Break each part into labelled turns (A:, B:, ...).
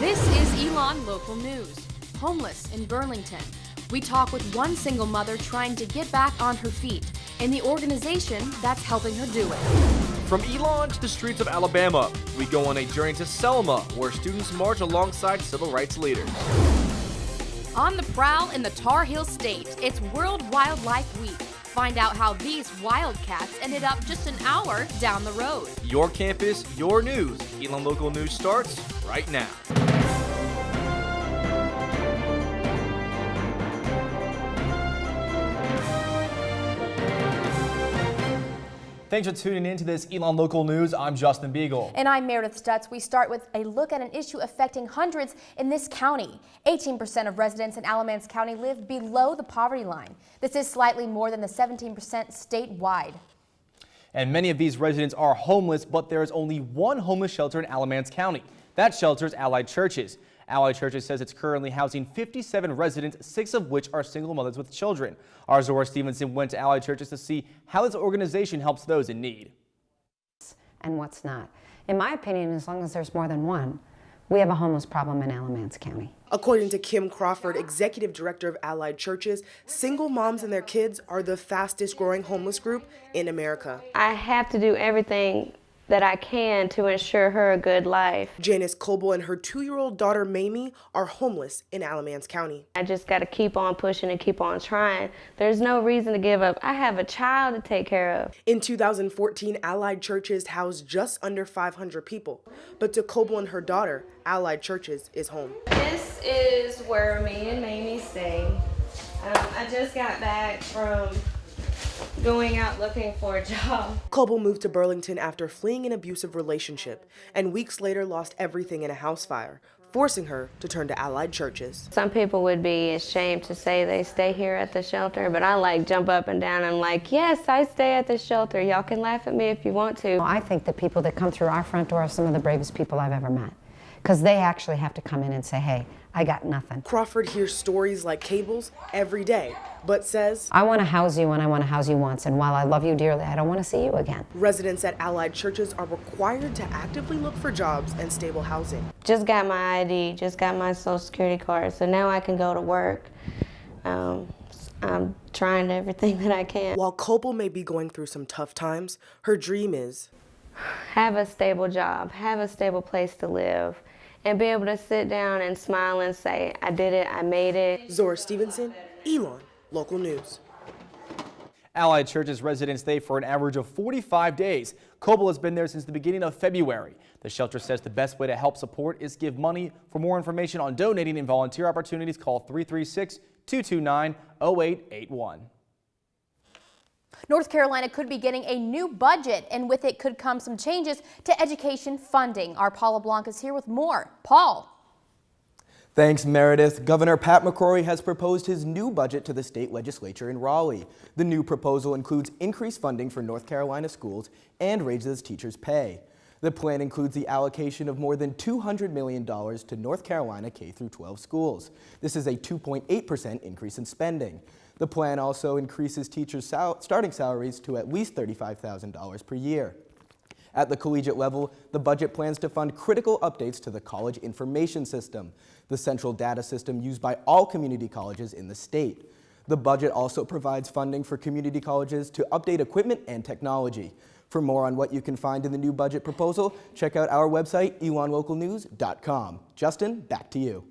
A: This is ELN Local News. Homeless in Burlington. We talk with one single mother trying to get back on her feet and the organization that's helping her do it.
B: From Elon to the streets of Alabama, we go on a journey to Selma, where students march alongside civil rights leaders.
A: On the prowl in the Tar Heel State, it's World Wildlife Week. Find out how these wildcats ended up just an hour down the road.
B: Your campus, your news. Elon Local News starts right now. Thanks for tuning in to this Elon Local News. I'm Justin Beagle.
C: And I'm Meredith Stutz. We start with a look at an issue affecting hundreds in this county. 18% of residents in Alamance County live below the poverty line. This is slightly more than the 17% statewide.
B: And many of these residents are homeless, but there is only one homeless shelter in Alamance County. That shelter is Allied Churches. Allied Churches says it's currently housing 57 residents, 6 of which are single mothers with children. Our Zora Stevenson went to Allied Churches to see how this organization helps those in need.
D: And what's not. In my opinion, as long as there's more than one, we have a homeless problem in Alamance County.
E: According to Kim Crawford, Executive Director of Allied Churches, single moms and their kids are the fastest growing homeless group in America.
F: I have to do everything that I can to ensure her a good life.
E: Janice Coble and her 2-year-old daughter Mamie are homeless in Alamance County.
F: I just got to keep on pushing and keep on trying. There's no reason to give up. I have a child to take care of.
E: In 2014, Allied Churches housed just under 500 people. But to Coble and her daughter, Allied Churches is home.
F: This is where me and Mamie stay. I just got back from going out looking for a job.
E: Coble moved to Burlington after fleeing an abusive relationship and weeks later lost everything in a house fire, forcing her to turn to Allied Churches.
F: Some people would be ashamed to say they stay here at the shelter, but I jump up and down and yes, I stay at the shelter. Y'all can laugh at me if you want to.
D: I think the people that come through our front door are some of the bravest people I've ever met, because they actually have to come in and say, hey, I got nothing.
E: Crawford hears stories like Cable's every day, but says,
D: I want to house you and I want to house you once, and while I love you dearly, I don't want to see you again.
E: Residents at Allied Churches are required to actively look for jobs and stable housing.
F: Just got my ID, just got my social security card, so now I can go to work. I'm trying everything that I can.
E: While Coble may be going through some tough times, her dream is
F: have a stable job, have a stable place to live, and be able to sit down and smile and say, I did it, I made it.
E: Zora Stevenson, Elon Local News.
B: Allied Churches residents stay for an average of 45 days. Coble has been there since the beginning of February. The shelter says the best way to help support is give money. For more information on donating and volunteer opportunities, call 336-229-0881.
C: North Carolina could be getting a new budget, and with it could come some changes to education funding. Our Paula Blanc is here with more. Paul.
G: Thanks, Meredith. Governor Pat McCrory has proposed his new budget to the state legislature in Raleigh. The new proposal includes increased funding for North Carolina schools and raises teachers' pay. The plan includes the allocation of more than $200 million to North Carolina K-12 schools. This is a 2.8% increase in spending. The plan also increases teachers' starting salaries to at least $35,000 per year. At the collegiate level, the budget plans to fund critical updates to the college information system, the central data system used by all community colleges in the state. The budget also provides funding for community colleges to update equipment and technology. For more on what you can find in the new budget proposal, check out our website, elonlocalnews.com. Justin, back to you.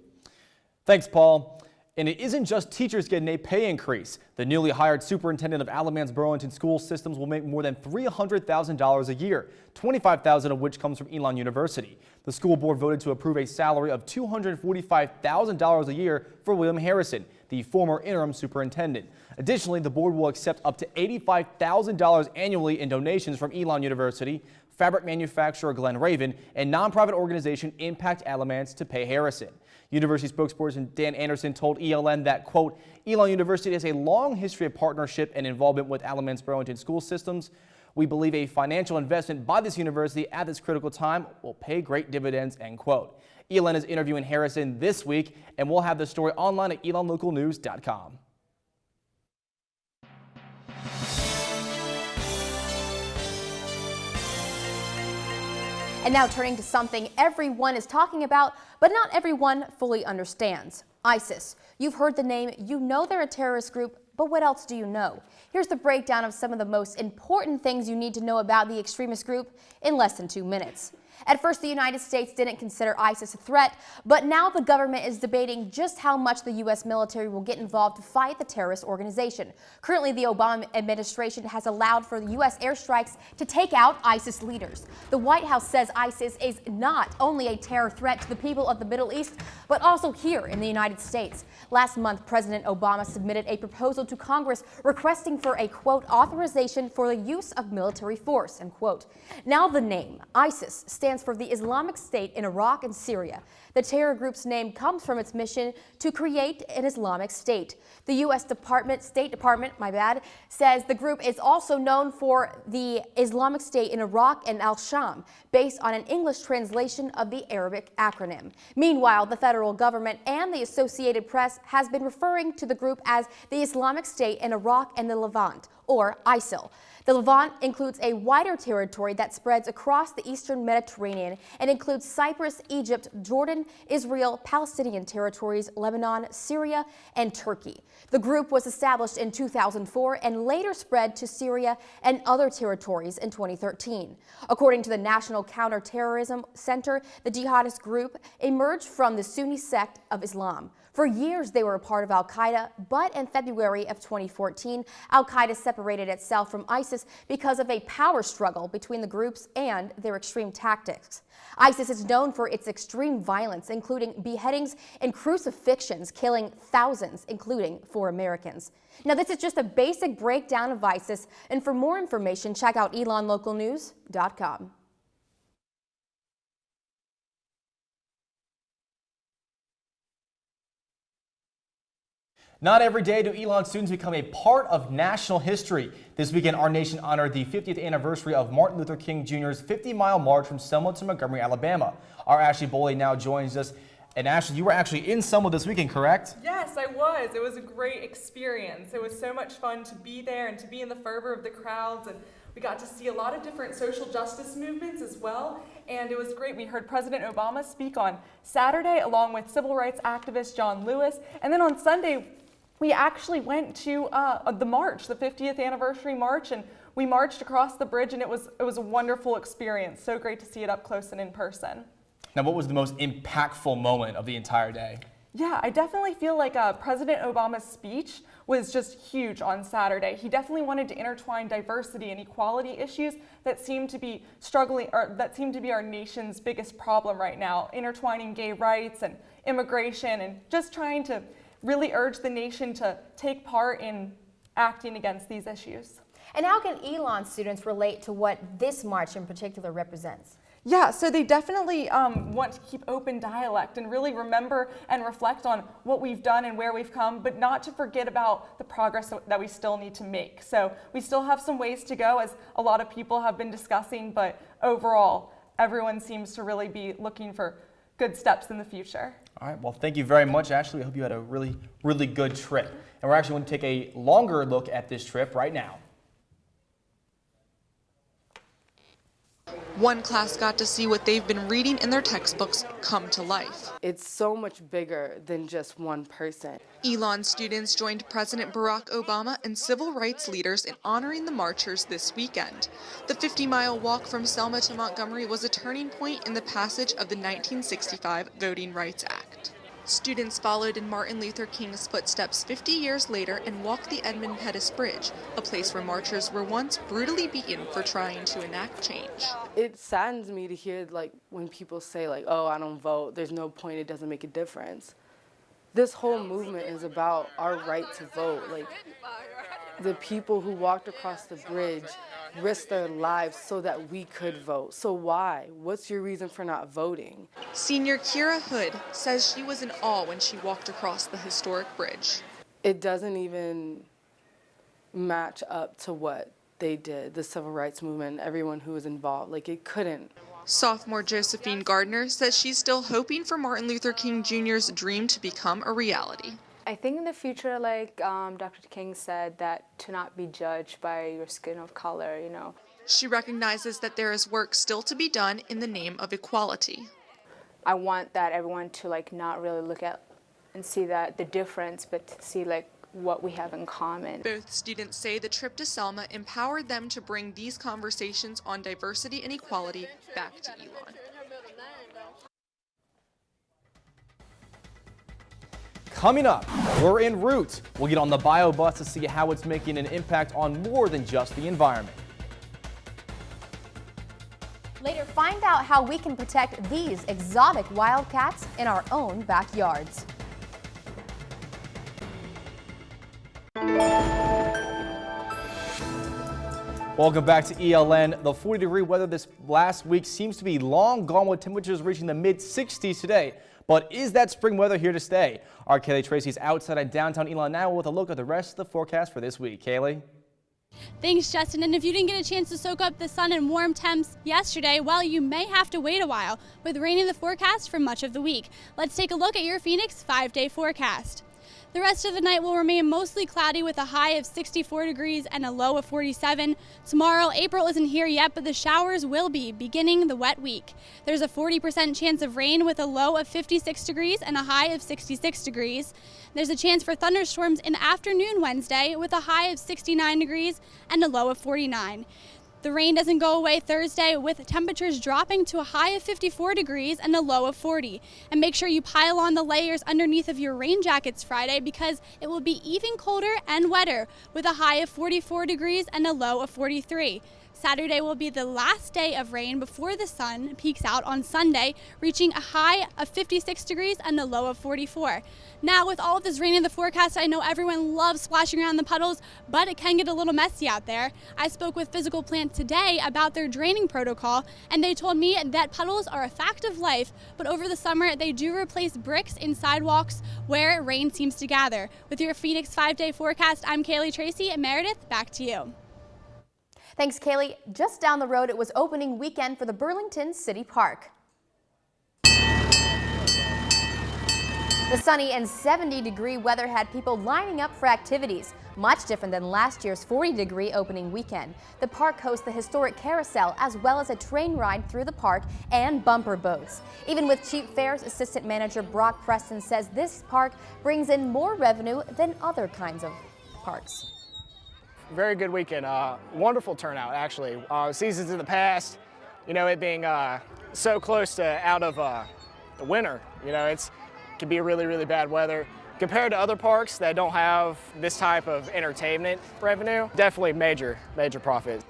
B: Thanks, Paul. And it isn't just teachers getting a pay increase. The newly hired superintendent of Alamance Burlington School Systems will make more than $300,000 a year, $25,000 of which comes from Elon University. The school board voted to approve a salary of $245,000 a year for William Harrison, the former interim superintendent. Additionally, the board will accept up to $85,000 annually in donations from Elon University, fabric manufacturer Glen Raven, and nonprofit organization Impact Alamance to pay Harrison. University spokesperson Dan Anderson told ELN that, quote, Elon University has a long history of partnership and involvement with Alamance Burlington School Systems. We believe a financial investment by this university at this critical time will pay great dividends, end quote. ELN is interviewing Harrison this week, and we'll have the story online at elonlocalnews.com.
C: And now turning to something everyone is talking about, but not everyone fully understands. ISIS. You've heard the name, you know they're a terrorist group, but what else do you know? Here's the breakdown of some of the most important things you need to know about the extremist group in less than 2 minutes. At first, the United States didn't consider ISIS a threat, but now the government is debating just how much the U.S. military will get involved to fight the terrorist organization. Currently, the Obama administration has allowed for U.S. airstrikes to take out ISIS leaders. The White House says ISIS is not only a terror threat to the people of the Middle East, but also here in the United States. Last month, President Obama submitted a proposal to Congress requesting for a, quote, authorization for the use of military force, end quote. Now the name, ISIS, stands for the Islamic State in Iraq and Syria. The terror group's name comes from its mission to create an Islamic State. The U.S. State Department, says the group is also known for the Islamic State in Iraq and al-Sham, based on an English translation of the Arabic acronym. Meanwhile, the federal government and the Associated Press has been referring to the group as the Islamic State in Iraq and the Levant, or ISIL. The Levant includes a wider territory that spreads across the eastern Mediterranean and includes Cyprus, Egypt, Jordan, Israel, Palestinian territories, Lebanon, Syria, and Turkey. The group was established in 2004 and later spread to Syria and other territories in 2013. According to the National Counterterrorism Center, the jihadist group emerged from the Sunni sect of Islam. For years, they were a part of al-Qaeda, but in February of 2014, al-Qaeda separated itself from ISIS because of a power struggle between the groups and their extreme tactics. ISIS is known for its extreme violence, including beheadings and crucifixions, killing thousands, including 4 Americans. Now, this is just a basic breakdown of ISIS, and for more information, check out ELNlocalnews.com.
B: Not every day do ELN students become a part of national history. This weekend, our nation honored the 50th anniversary of Martin Luther King Jr.'s 50-mile march from Selma to Montgomery, Alabama. Our Ashley Boley now joins us. And Ashley, you were actually in Selma this weekend, correct?
H: Yes, I was. It was a great experience. It was so much fun to be there and to be in the fervor of the crowds. And we got to see a lot of different social justice movements as well. And it was great. We heard President Obama speak on Saturday along with civil rights activist John Lewis. And then on Sunday, we actually went to the march, the 50th anniversary march, and we marched across the bridge, and it was a wonderful experience. So great to see it up close and in person.
B: Now, what was the most impactful moment of the entire day?
H: Yeah, I definitely feel like President Obama's speech was just huge on Saturday. He definitely wanted to intertwine diversity and equality issues that seem to be our nation's biggest problem right now, intertwining gay rights and immigration and just trying to really urge the nation to take part in acting against these issues.
C: And how can ELN students relate to what this march in particular represents?
H: Yeah, so they definitely want to keep open dialect and really remember and reflect on what we've done and where we've come, but not to forget about the progress that we still need to make. So we still have some ways to go, as a lot of people have been discussing, but overall, everyone seems to really be looking for good steps in the future.
B: All right, well, thank you very much, Ashley. I hope you had a really, really good trip. And we're actually going to take a longer look at this trip right now.
I: One class got to see what they've been reading in their textbooks come to life.
J: It's so much bigger than just one person.
I: ELN students joined President Barack Obama and civil rights leaders in honoring the marchers this weekend. The 50-mile walk from Selma to Montgomery was a turning point in the passage of the 1965 Voting Rights Act. Students followed in Martin Luther King's footsteps 50 years later and walked the Edmund Pettus Bridge, a place where marchers were once brutally beaten for trying to enact change.
J: It saddens me to hear when people say oh, I don't vote, there's no point, it doesn't make a difference. This whole movement is about our right to vote. The people who walked across the bridge risked their lives so that we could vote. So why? What's your reason for not voting?
I: Senior Kira Hood says she was in awe when she walked across the historic bridge.
J: It doesn't even match up to what they did, the civil rights movement, everyone who was involved. It couldn't.
I: Sophomore Josephine Gardner says she's still hoping for Martin Luther King Jr.'s dream to become a reality.
K: I think in the future, Dr. King said, that to not be judged by your skin of color,
I: She recognizes that there is work still to be done in the name of equality.
K: I want that everyone to not really look at and see that the difference, but to see what we have in common.
I: Both students say the trip to Selma empowered them to bring these conversations on diversity and equality back to Elon.
B: Coming up, we're en route. We'll get on the bio bus to see how it's making an impact on more than just the environment.
C: Later, find out how we can protect these exotic wildcats in our own backyards.
B: Welcome back to ELN. The 40-degree weather this last week seems to be long gone, with temperatures reaching the mid-60s today. But is that spring weather here to stay? Our Kaylee Tracy's outside at downtown Elon now with a look at the rest of the forecast for this week. Kaylee?
L: Thanks, Justin. And if you didn't get a chance to soak up the sun and warm temps yesterday, well, you may have to wait a while with rain in the forecast for much of the week. Let's take a look at your Phoenix 5-day forecast. The rest of the night will remain mostly cloudy with a high of 64 degrees and a low of 47. Tomorrow, April isn't here yet, but the showers will be beginning the wet week. There's a 40% chance of rain with a low of 56 degrees and a high of 66 degrees. There's a chance for thunderstorms in the afternoon Wednesday with a high of 69 degrees and a low of 49. The rain doesn't go away Thursday, with temperatures dropping to a high of 54 degrees and a low of 40. And make sure you pile on the layers underneath of your rain jackets Friday, because it will be even colder and wetter with a high of 44 degrees and a low of 43. Saturday will be the last day of rain before the sun peaks out on Sunday, reaching a high of 56 degrees and a low of 44. Now, with all of this rain in the forecast, I know everyone loves splashing around in the puddles, but it can get a little messy out there. I spoke with Physical Plant today about their draining protocol, and they told me that puddles are a fact of life, but over the summer, they do replace bricks in sidewalks where rain seems to gather. With your Phoenix 5-day forecast, I'm Kaylee Tracy, and Meredith, back to you.
C: Thanks, Kaylee. Just down the road, it was opening weekend for the Burlington City Park. The sunny and 70-degree weather had people lining up for activities, much different than last year's 40-degree opening weekend. The park hosts the historic carousel, as well as a train ride through the park and bumper boats. Even with cheap fares, assistant manager Brock Preston says this park brings in more revenue than other kinds of parks.
M: Very good weekend. Wonderful turnout, actually. Seasons in the past, it being so close to out of the winter, it can be really, really bad weather. Compared to other parks that don't have this type of entertainment revenue, definitely major profit.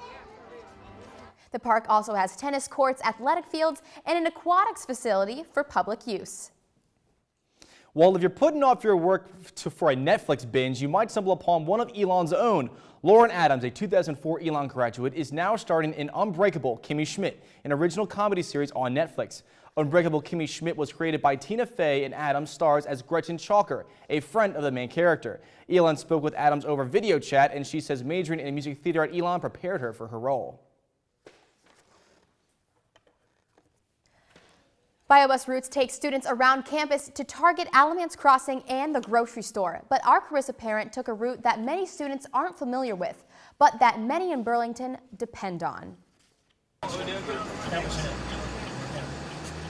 C: The park also has tennis courts, athletic fields, and an aquatics facility for public use.
B: Well, if you're putting off your work for a Netflix binge, you might stumble upon one of Elon's own. Lauren Adams, a 2004 Elon graduate, is now starring in Unbreakable Kimmy Schmidt, an original comedy series on Netflix. Unbreakable Kimmy Schmidt was created by Tina Fey, and Adams stars as Gretchen Chalker, a friend of the main character. Elon spoke with Adams over video chat, and she says majoring in music theater at Elon prepared her for her role.
C: BioBus routes take students around campus to Target, Alamance Crossing, and the grocery store. But our Carissa parent took a route that many students aren't familiar with, but that many in Burlington depend on.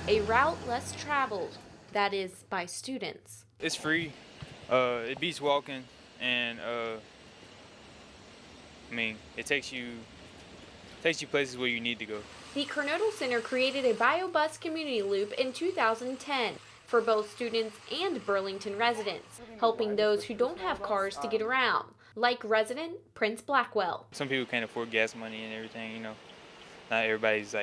N: A route less traveled, that is by students.
O: It's free. It beats walking, and it takes you places where you need to go.
N: The Coronado Center created a BioBus community loop in 2010 for both students and Burlington residents, helping those who don't have cars to get around, like resident Prince Blackwell.
O: Some people can't afford gas money and everything, Not everybody's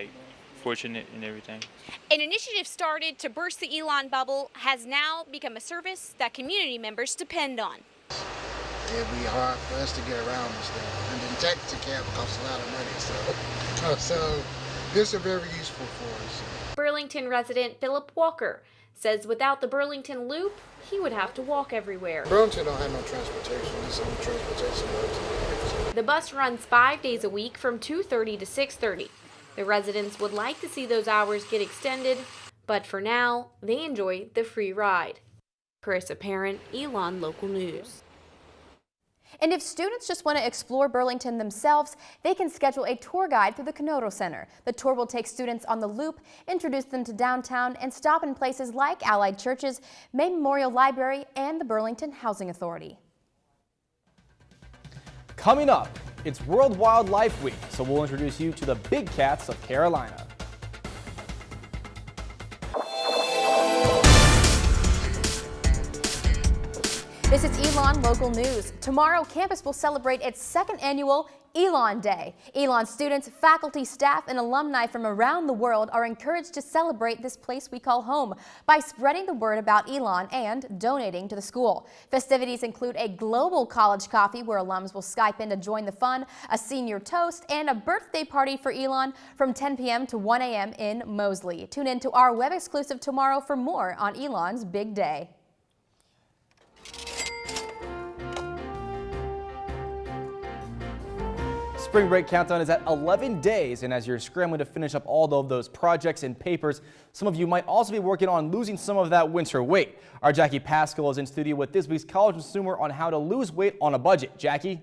O: fortunate and everything.
P: An initiative started to burst the Elon bubble has now become a service that community members depend on.
Q: It'd be hard for us to get around and stuff. And then taxi cab costs a lot of money, so this is very useful for us.
N: Burlington resident Philip Walker says without the Burlington Loop, he would have to walk everywhere.
Q: Burlington don't have no transportation. There's no transportation.
N: The bus runs 5 days a week from 2:30 to 6:30. The residents would like to see those hours get extended, but for now, they enjoy the free ride. Carissa Parent, Elon Local News.
C: And if students just want to explore Burlington themselves, they can schedule a tour guide through the Conoto Center. The tour will take students on the loop, introduce them to downtown, and stop in places like Allied Churches, May Memorial Library, and the Burlington Housing Authority.
B: Coming up, it's World Wildlife Week, so we'll introduce you to the big cats of Carolina.
C: This is ELN Local News. Tomorrow, campus will celebrate its second annual ELN Day. ELN students, faculty, staff, and alumni from around the world are encouraged to celebrate this place we call home by spreading the word about ELN and donating to the school. Festivities include a global college coffee where alums will Skype in to join the fun, a senior toast, and a birthday party for ELN from 10 p.m. to 1 a.m. in Mosley. Tune in to our web exclusive tomorrow for more on ELN's big day.
B: Spring break countdown is at 11 days, and as you're scrambling to finish up all of those projects and papers, some of you might also be working on losing some of that winter weight. Our Jackie Pascal is in studio with this week's College Consumer on how to lose weight on a budget. Jackie?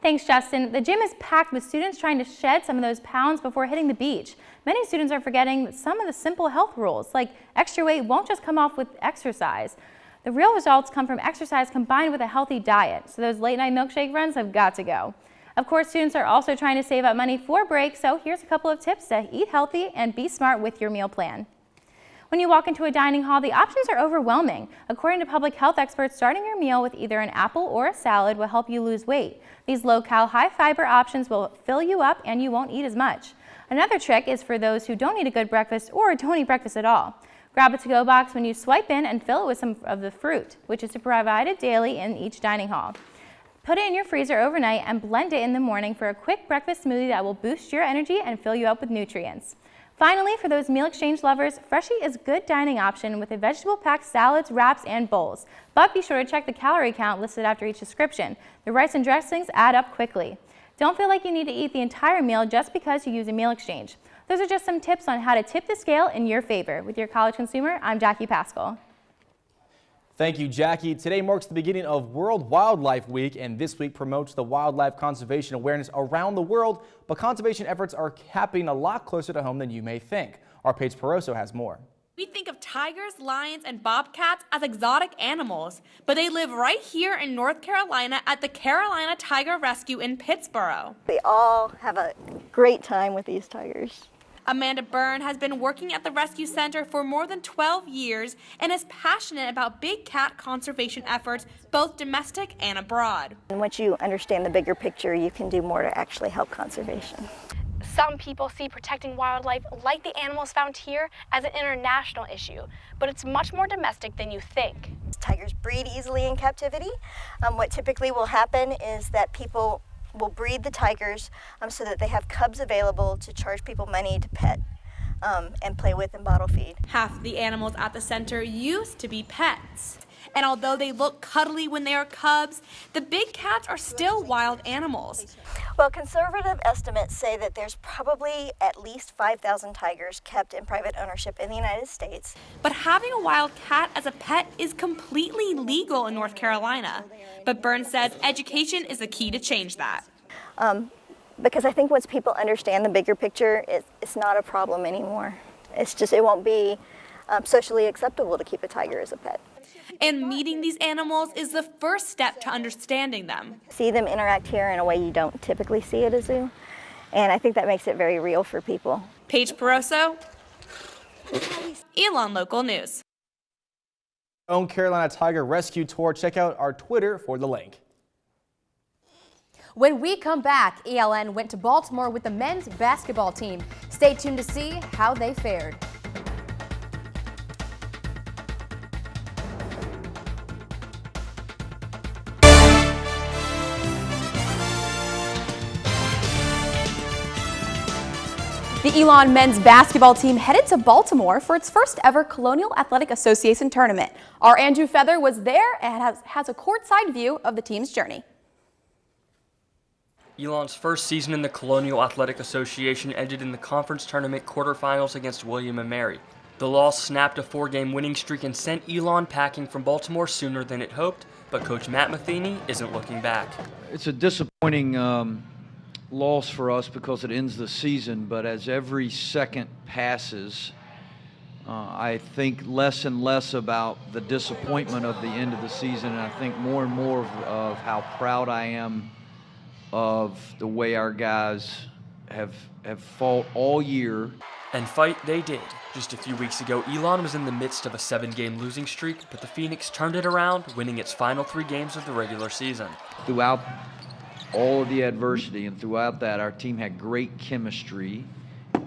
R: Thanks, Justin. The gym is packed with students trying to shed some of those pounds before hitting the beach. Many students are forgetting some of the simple health rules, like extra weight won't just come off with exercise. The real results come from exercise combined with a healthy diet, so those late night milkshake runs have got to go. Of course, students are also trying to save up money for breaks, so here's a couple of tips to eat healthy and be smart with your meal plan. When you walk into a dining hall, the options are overwhelming. According to public health experts, starting your meal with either an apple or a salad will help you lose weight. These low-cal, high-fiber options will fill you up and you won't eat as much. Another trick is for those who don't eat a good breakfast or don't eat breakfast at all. Grab a to-go box when you swipe in and fill it with some of the fruit, which is provided daily in each dining hall. Put it in your freezer overnight and blend it in the morning for a quick breakfast smoothie that will boost your energy and fill you up with nutrients. Finally, for those meal exchange lovers, Freshie is a good dining option with a vegetable-packed salads, wraps, and bowls. But be sure to check the calorie count listed after each description. The rice and dressings add up quickly. Don't feel like you need to eat the entire meal just because you use a meal exchange. Those are just some tips on how to tip the scale in your favor. With your College Consumer, I'm Jackie Pascal.
B: Thank you, Jackie. Today marks the beginning of World Wildlife Week, and this week promotes the wildlife conservation awareness around the world, but conservation efforts are happening a lot closer to home than you may think. Our Paige Peroso has more.
S: We think of tigers, lions, and bobcats as exotic animals, but they live right here in North Carolina at the Carolina Tiger Rescue in Pittsboro.
T: They all have a great time with these tigers.
S: Amanda Byrne has been working at the rescue center for more than 12 years and is passionate about big cat conservation efforts, both domestic and abroad.
T: And once you understand the bigger picture, you can do more to actually help conservation.
U: Some people see protecting wildlife like the animals found here as an international issue, but it's much more domestic than you think.
T: Tigers breed easily in captivity. What typically will happen is that people will breed the tigers so that they have cubs available to charge people money to pet and play with and bottle feed.
S: Half the animals at the center used to be pets. And although they look cuddly when they are cubs, the big cats are still wild animals.
T: Well, conservative estimates say that there's probably at least 5,000 tigers kept in private ownership in the United States.
S: But having a wild cat as a pet is completely legal in North Carolina. But Byrne says education is the key to change that.
T: Because I think once people understand the bigger picture, it's not a problem anymore. It's just, it won't be socially acceptable to keep a tiger as a pet.
S: And meeting these animals is the first step to understanding them.
T: See them interact here in a way you don't typically see at a zoo. And I think that makes it very real for people.
S: Paige Peroso, ELN Local News.
B: Own Carolina Tiger Rescue Tour. Check out our Twitter for the link.
C: When we come back, ELN went to Baltimore with the men's basketball team. Stay tuned to see how they fared. The ELN men's basketball team headed to Baltimore for its first ever Colonial Athletic Association tournament. Our Andrew Feather was there and has a courtside view of the team's journey.
V: ELN's first season in the Colonial Athletic Association ended in the conference tournament quarterfinals against William & Mary.
A: The loss snapped a 4-game winning streak and sent ELN packing from Baltimore sooner than it hoped, but Coach Matt Matheny isn't looking back.
V: It's a disappointing loss for us because it ends the season, but as every second passes, I think less and less about the disappointment of the end of the season, and I think more and more of how proud I am of the way our guys have fought all year.
A: And fight they did. Just a few weeks ago, ELN was in the midst of a 7-game losing streak, but the Phoenix turned it around, winning its final 3 games of the regular season.
V: Throughout all of the adversity and throughout that, our team had great chemistry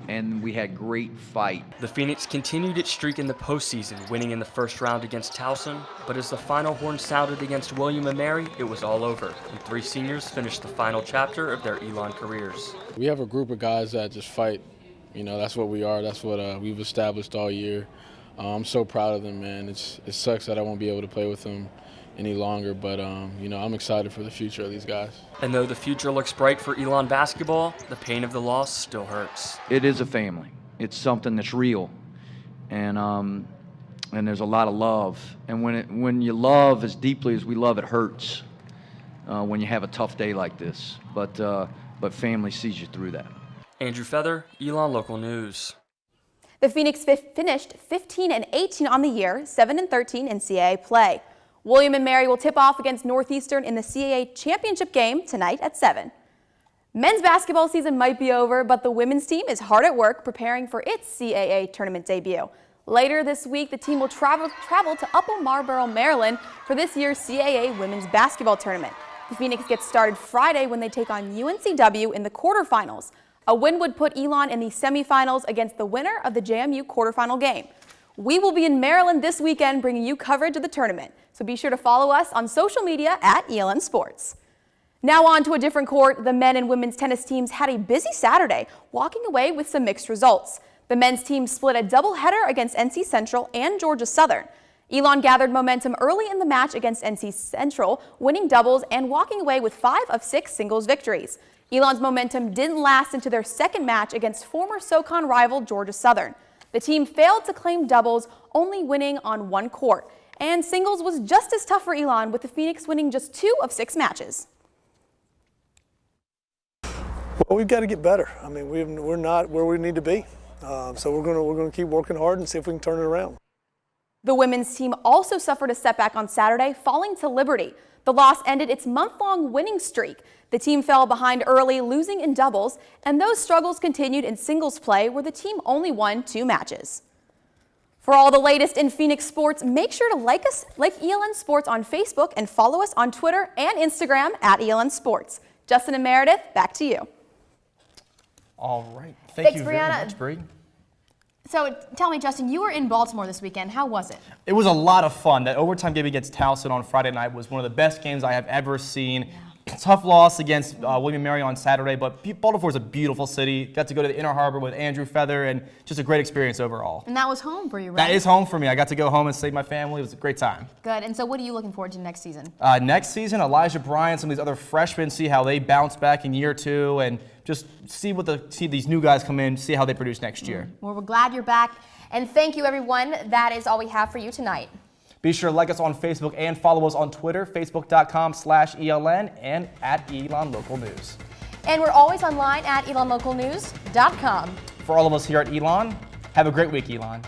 V: and we had great fight.
A: The Phoenix continued its streak in the postseason, winning in the first round against Towson, but as the final horn sounded against William & Mary, it was all over, and 3 seniors finished the final chapter of their ELN careers.
W: We have a group of guys that just fight. You know, that's what we are. That's what we've established all year. I'm so proud of them, man. It sucks that I won't be able to play with them any longer, but you know, I'm excited for the future of these guys.
A: And though the future looks bright for ELN basketball, the pain of the loss still hurts.
V: It is a family. It's something that's real, and there's a lot of love. And when you love as deeply as we love, it hurts when you have a tough day like this. But family sees you through that.
A: Andrew Feather, ELN Local News.
C: The Phoenix finished 15-18 on the year, 7-13 in CAA play. William & Mary will tip off against Northeastern in the CAA championship game tonight at 7. Men's basketball season might be over, but the women's team is hard at work preparing for its CAA tournament debut. Later this week, the team will travel to Upper Marlboro, Maryland for this year's CAA women's basketball tournament. The Phoenix gets started Friday when they take on UNCW in the quarterfinals. A win would put ELN in the semifinals against the winner of the JMU quarterfinal game. We will be in Maryland this weekend bringing you coverage of the tournament, so be sure to follow us on social media at ELN Sports. Now on to a different court. The men and women's tennis teams had a busy Saturday, walking away with some mixed results. The men's team split a doubleheader against NC Central and Georgia Southern. ELN gathered momentum early in the match against NC Central, winning doubles and walking away with 5 of 6 singles victories. ELN's momentum didn't last into their second match against former SoCon rival Georgia Southern. The team failed to claim doubles, only winning on 1 court. And singles was just as tough for ELN, with the Phoenix winning just 2 of 6 matches.
X: Well, we've got to get better. I mean, we're not where we need to be. So we're going to keep working hard and see if we can turn it around.
C: The women's team also suffered a setback on Saturday, falling to Liberty. The loss ended its month-long winning streak. The team fell behind early, losing in doubles, and those struggles continued in singles play, where the team only won 2 matches. For all the latest in Phoenix sports, make sure to like ELN Sports on Facebook and follow us on Twitter and Instagram at ELN Sports. Justin and Meredith, back to you.
B: All right.
C: Thanks,
B: you very
C: Brianna.
B: much, Bree.
C: So tell me, Justin, you were in Baltimore this weekend. How was it?
B: It was a lot of fun. That overtime game against Towson on Friday night was one of the best games I have ever seen. Yeah. Tough loss against William & Mary on Saturday, but Baltimore is a beautiful city. Got to go to the Inner Harbor with Andrew Feather, and just a great experience overall.
C: And that was home for you, right?
B: That is home for me. I got to go home and save my family. It was a great time.
C: Good. And so what are you looking forward to next season?
B: Next season, Elijah Bryant, some of these other freshmen, see how they bounce back in year 2, and just see these new guys come in, see how they produce next year.
C: Well, we're glad you're back. And thank you, everyone. That is all we have for you tonight.
B: Be sure to like us on Facebook and follow us on Twitter, facebook.com/ELN and at ELN Local News.
C: And we're always online at ELNLocalNews.com.
B: For all of us here at ELN, have a great week, ELN.